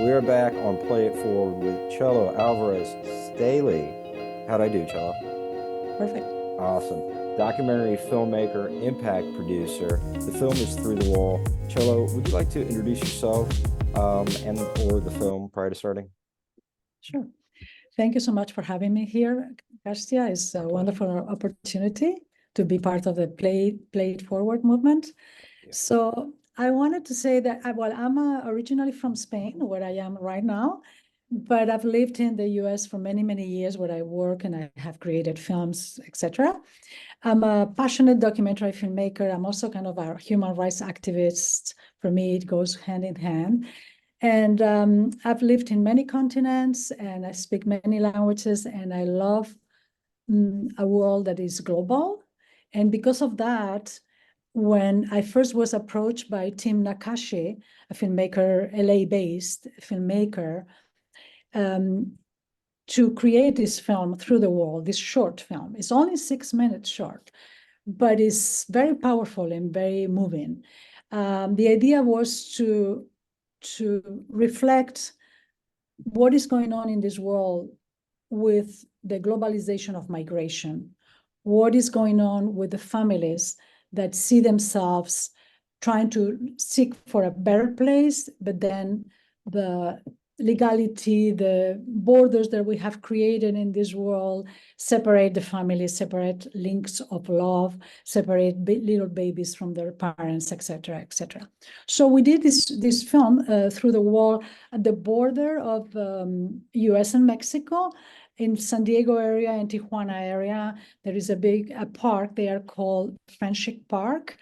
we're back on Play It Forward with Chelo Alvarez Stehle. How'd I do, Chelo? Perfect. Awesome. Documentary filmmaker, impact producer. The film is Through the Wall. Chelo, would you like to introduce yourself and or the film prior to starting? Sure. Thank you so much for having me here, Garcia. It's a wonderful opportunity to be part of the Play It Forward movement. So I wanted to say that, well, I'm originally from Spain, where I am right now, but I've lived in the US for many, many years where I work and I have created films, etc. I'm a passionate documentary filmmaker. I'm also kind of a human rights activist. For me, it goes hand in hand. And I've lived in many continents and I speak many languages, and I love a world that is global. And because of that, when I first was approached by Tim Nackashi, a filmmaker, LA-based filmmaker, to create this film Through the Wall, this short film. It's only 6 minutes short, but it's very powerful and very moving. The idea was to reflect what is going on in this world with the globalization of migration. What is going on with the families that see themselves trying to seek for a better place, but then the legality, the borders that we have created in this world separate the families, separate links of love, separate little babies from their parents, etc., etc. So we did this film Through the Wall at the border of US and Mexico. In San Diego area and Tijuana area, there is a park there called Friendship Park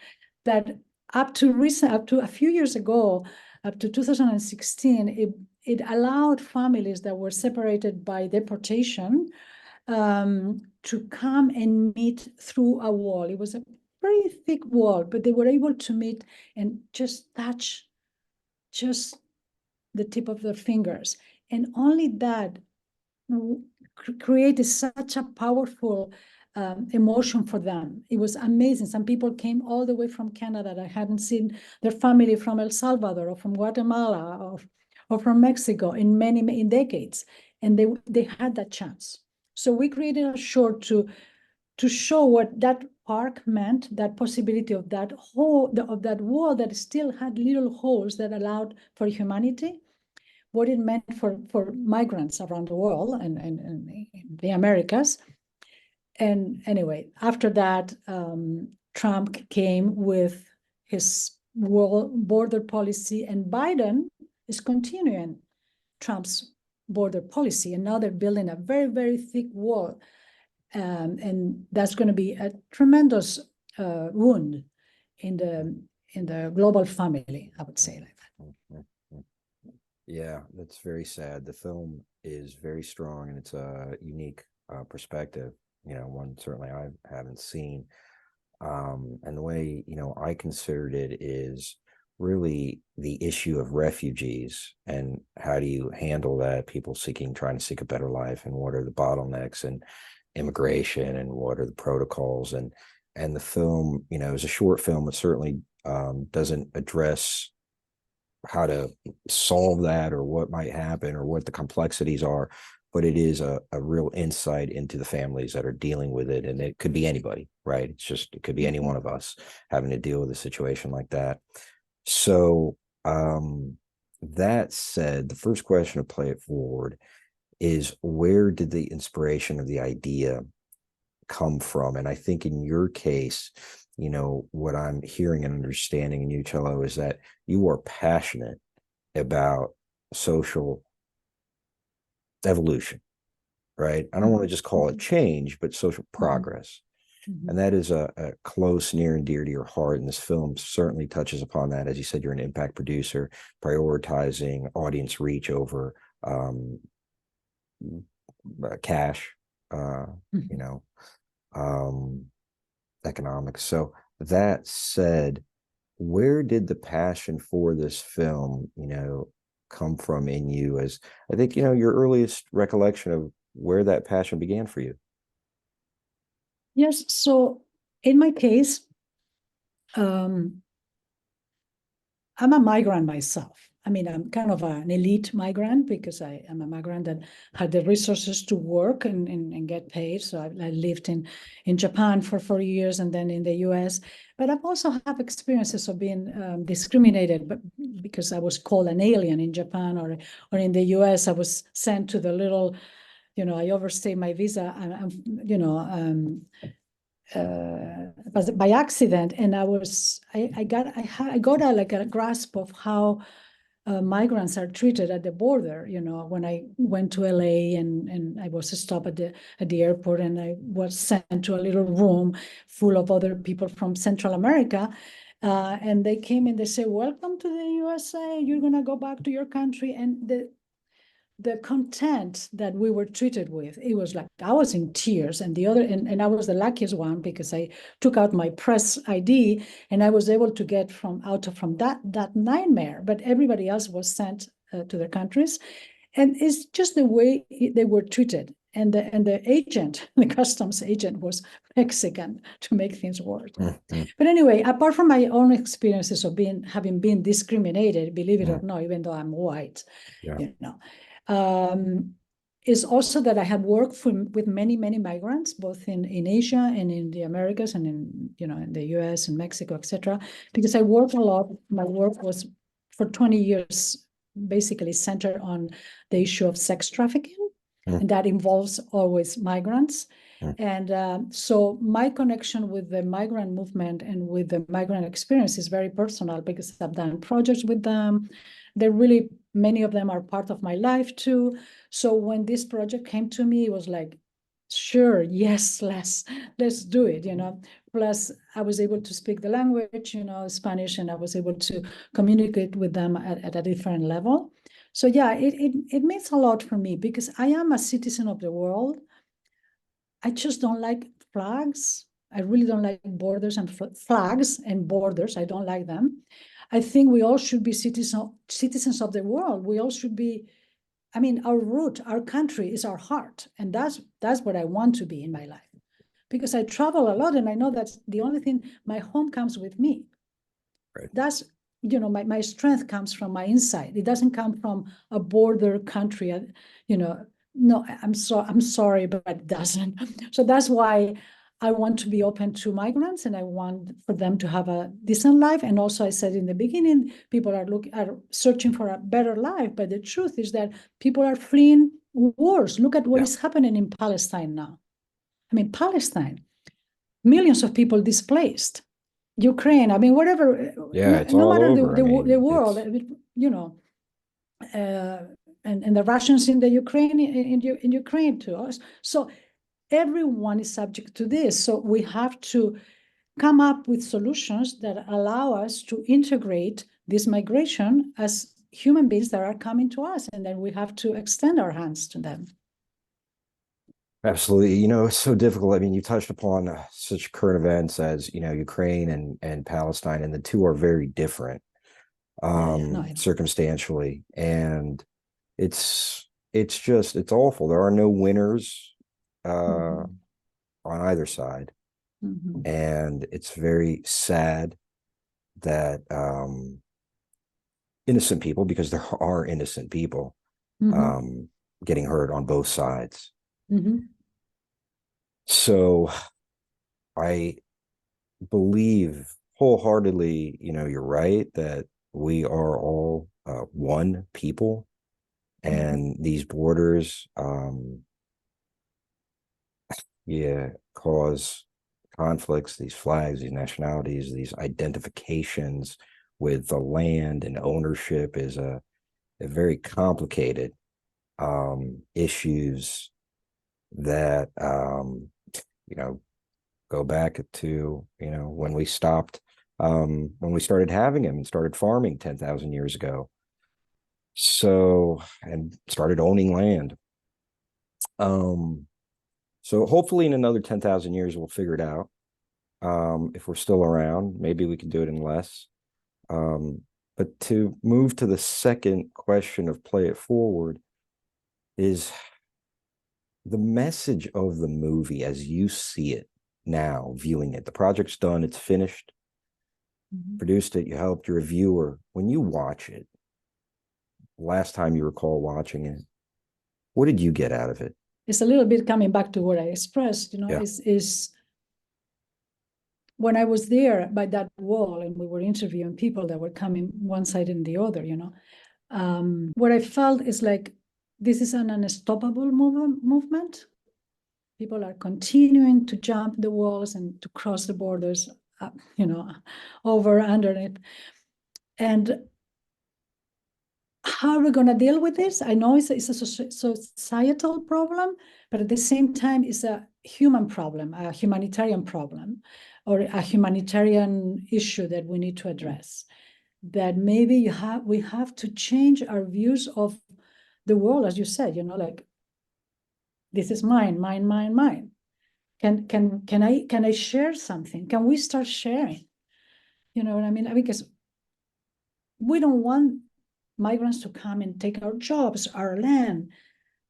that up to a few years ago, up to 2016, it allowed families that were separated by deportation to come and meet through a wall. It was a very thick wall, but they were able to meet and just touch just the tip of their fingers. And only that created such a powerful emotion for them. It was amazing. Some people came all the way from Canada that hadn't seen their family from El Salvador or from Guatemala or from Mexico in decades, and they had that chance. So we created a short to show what that park meant, that possibility of that wall that still had little holes that allowed for humanity, what it meant for migrants around the world and the Americas. And anyway, after that, Trump came with his border policy, and Biden is continuing Trump's border policy. And now they're building a very, very thick wall. And that's going to be a tremendous wound in the global family, I would say like that. Yeah, that's very sad. The film is very strong and it's a unique perspective, one certainly I haven't seen. And the way, I considered it is really the issue of refugees and how do you handle that, people trying to seek a better life, and what are the bottlenecks and immigration and what are the protocols, and the film, is a short film. It certainly doesn't address how to solve that or what might happen or what the complexities are, but it is a real insight into the families that are dealing with it. And it could be anybody, right? It could be any one of us having to deal with a situation like that. So that said, the first question to Play It Forward is, where did the inspiration of the idea come from? And I think in your case, what I'm hearing and understanding in you, Chelo, is that you are passionate about social evolution, right? I don't want to just call it change, but social progress. Mm-hmm. And that is a close, near and dear to your heart. And this film certainly touches upon that. As you said, you're an impact producer, prioritizing audience reach over cash, economics. So that said, where did the passion for this film, come from in you? As I think, your earliest recollection of where that passion began for you? Yes. So in my case, I'm a migrant myself. I mean, I'm kind of an elite migrant because I am a migrant that had the resources to work and get paid. So I lived in Japan for 4 years and then in the US. But I've also have experiences of being discriminated, but because I was called an alien in Japan, or in the US, I was sent to the little, I overstayed my visa, by accident, and I got a grasp of how migrants are treated at the border. When I went to LA and I was stopped at the airport, and I was sent to a little room full of other people from Central America. And they came and they said, "Welcome to the USA. You're gonna go back to your country." And the content that we were treated with, it was like I was in tears. And and I was the luckiest one because I took out my press ID and I was able to get from that nightmare. But everybody else was sent to their countries, and it's just the way they were treated. And the agent, the customs agent, was Mexican to make things worse. But anyway, apart from my own experiences of having been discriminated, believe it or not, even though I'm white, Yeah. Is also that I have worked with many, many migrants, both in Asia and in the Americas and in the US and Mexico, etc. Because I work a lot. My work was for 20 years basically centered on the issue of sex trafficking, and that involves always migrants. And so my connection with the migrant movement and with the migrant experience is very personal because I've done projects with them. Many of them are part of my life too. So when this project came to me, it was like, sure, yes, let's do it. Plus I was able to speak the language, Spanish, and I was able to communicate with them at a different level. So yeah, it means a lot for me because I am a citizen of the world. I just don't like flags. I really don't like borders and flags and borders. I don't like them. I think we all should be citizens of the world. We all should be. I mean, our root, our country is our heart, and that's what I want to be in my life. Because I travel a lot, and I know that's the only thing. My home comes with me. Right. That's my strength comes from my inside. It doesn't come from a border country. No, I'm sorry, but it doesn't. So that's why I want to be open to migrants, and I want for them to have a decent life. And also, I said in the beginning, people are searching for a better life. But the truth is that people are fleeing wars. Look at what is happening in Palestine now. I mean, Palestine, millions of people displaced. Ukraine, I mean, whatever. Yeah, it's no all matter over. the world, and the Russians in the Ukraine in Ukraine to us. So everyone is subject to this. So we have to come up with solutions that allow us to integrate this migration as human beings that are coming to us, and then we have to extend our hands to them. Absolutely. It's so difficult. I mean, you touched upon such current events as, Ukraine and Palestine, and the two are very different circumstantially. And it's awful. There are no winners on either side. And it's very sad that innocent people, because there are innocent people, getting hurt on both sides. So I believe wholeheartedly, you're right that we are all one people, and these borders, cause conflicts, these flags, these nationalities, these identifications with the land and ownership is a very complicated issues that go back to when we stopped when we started having them and started farming 10,000 years ago, and started owning land. So hopefully in another 10,000 years we'll figure it out. If we're still around, maybe we can do it in less. But to move to the second question of Play It Forward, is the message of the movie as you see it now, viewing it. The project's done, it's finished, produced it, you helped, you're a viewer. When you watch it, last time you recall watching it, what did you get out of it? It's a little bit coming back to what I expressed, Yeah. is when I was there by that wall and we were interviewing people that were coming one side and the other, what I felt is like this is an unstoppable movement. People are continuing to jump the walls and to cross the borders, over, underneath. And how are we going to deal with this? I know it's a societal problem, but at the same time, it's a human problem, a humanitarian problem, or a humanitarian issue that we need to address. That maybe we have to change our views of the world, as you said, like this is mine, mine, mine, mine. Can I share something? Can we start sharing? You know what I mean? Because we don't want migrants to come and take our jobs, our land.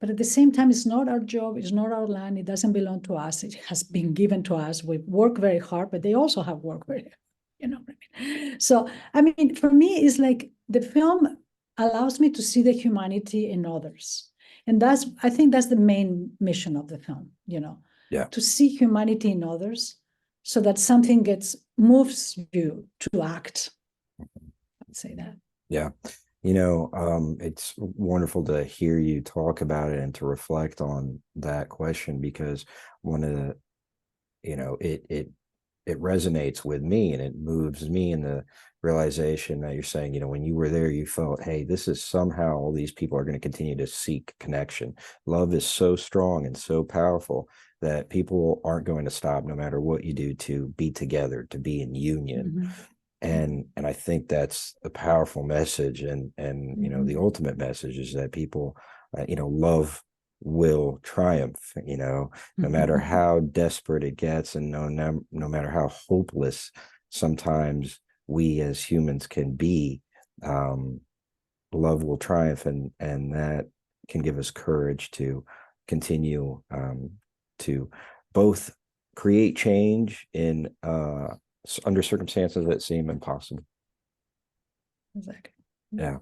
But at the same time, it's not our job, it's not our land, it doesn't belong to us. It has been given to us. We work very hard, but they also have worked very hard. You know what I mean? So, I mean, for me, it's like the film allows me to see the humanity in others. And I think that's the main mission of the film, Yeah. to see humanity in others so that something moves you to act. I'd say that. Yeah. It's wonderful to hear you talk about it and to reflect on that question, because one of the, it resonates with me and it moves me in the realization that you're saying, when you were there, you felt, hey, this is somehow all these people are going to continue to seek connection. Love is so strong and so powerful that people aren't going to stop no matter what you do to be together, to be in union. Mm-hmm. And I think that's a powerful message, and the ultimate message is that people, love will triumph, no matter how desperate it gets, and no matter how hopeless sometimes we as humans can be. Love will triumph, and that can give us courage to continue to both create change in under circumstances that seem impossible. Exactly. Yeah.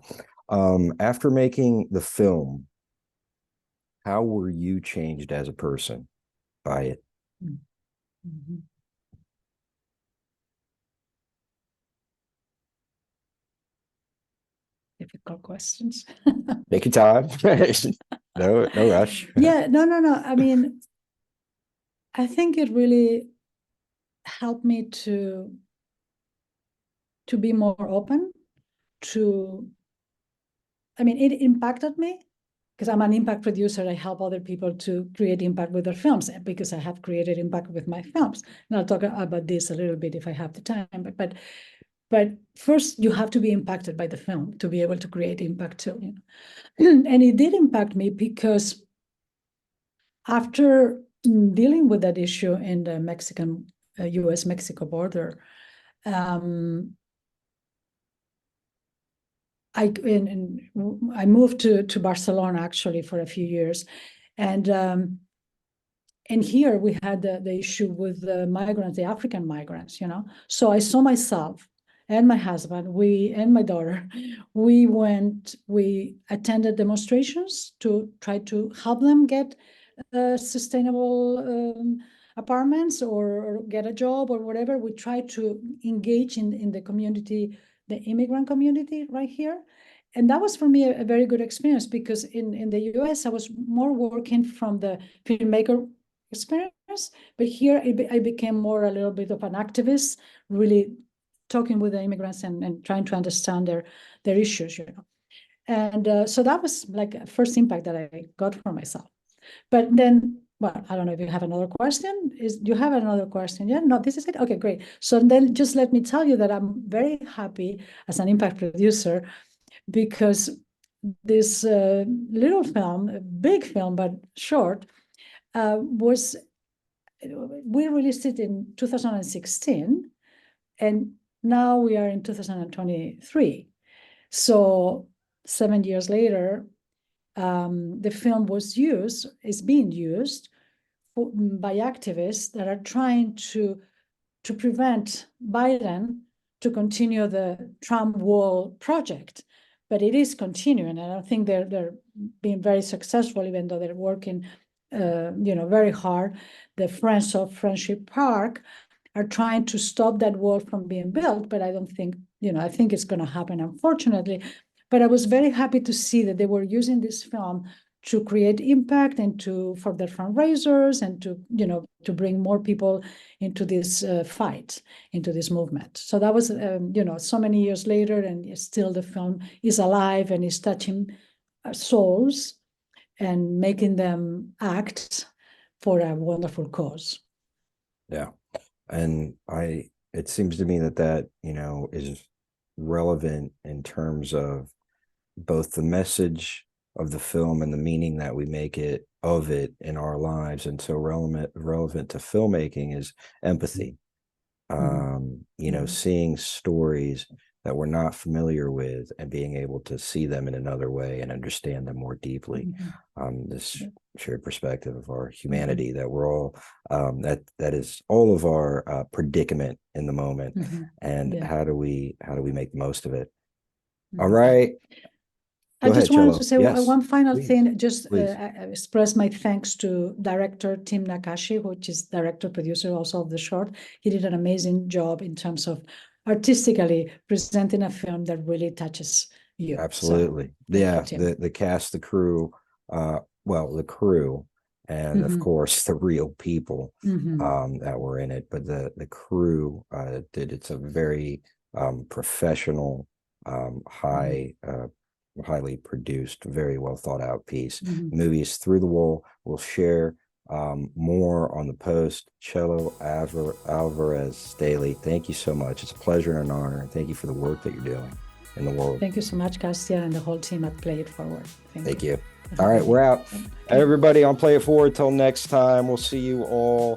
After making the film, how were you changed as a person by it? Mm-hmm. Difficult questions. Take your time. No rush. Yeah, no. I mean, I think it really helped me to be more open to, I mean, it impacted me because I'm an impact producer. I help other people to create impact with their films because I have created impact with my films. And I'll talk about this a little bit if I have the time, but first you have to be impacted by the film to be able to create impact too. And it did impact me because after dealing with that issue in the Mexican US-Mexico border, I moved to Barcelona actually for a few years, and here we had the issue with the migrants, the African migrants, So I saw myself and my husband, and my daughter, we attended demonstrations to try to help them get sustainable apartments or get a job or whatever. We try to engage in the community, the immigrant community right here. And that was for me a very good experience because in the US, I was more working from the filmmaker experience, but here I became more a little bit of an activist, really talking with the immigrants and trying to understand their issues, And so that was like a first impact that I got for myself. But then, well, I don't know if you have another question. You have another question? Yeah, no, this is it. Okay, great. So then just let me tell you that I'm very happy as an impact producer because this little film, a big film, but short, we released it in 2016, and now we are in 2023. So 7 years later, the film is being used by activists that are trying to prevent Biden to continue the Trump wall project, but it is continuing, and I think they're being very successful, even though they're working, very hard. The Friends of Friendship Park are trying to stop that wall from being built, but I don't think, I think it's going to happen, unfortunately. But I was very happy to see that they were using this film to create impact and for their fundraisers and to bring more people into this fight, into this movement. So that was, so many years later, and still the film is alive and is touching souls and making them act for a wonderful cause. Yeah. And it seems to me that, is relevant in terms of both the message of the film and the meaning that we make it of it in our lives. And so relevant to filmmaking is empathy. Seeing stories that we're not familiar with and being able to see them in another way and understand them more deeply. This shared perspective of our humanity, that we're all, that is all of our predicament in the moment. And how do we make the most of it? All right. I just wanted to say one final Please. thing, just express my thanks to director Tim Nackashi, which is director, producer also of the short. He did an amazing job in terms of artistically presenting a film that really touches you. Absolutely. So, the cast, the crew, the crew, and of course the real people that were in it. But the crew it's a very professional, highly produced, very well thought out piece. The movie is Through the Wall. We'll share more on the post. Chelo Alvarez Stehle, thank you so much. It's a pleasure and an honor, and thank you for the work that you're doing in the world. Thank you so much, Castia, and the whole team at Play It Forward. Thank you. All right, we're out. Everybody on Play It Forward. Till next time, we'll see you all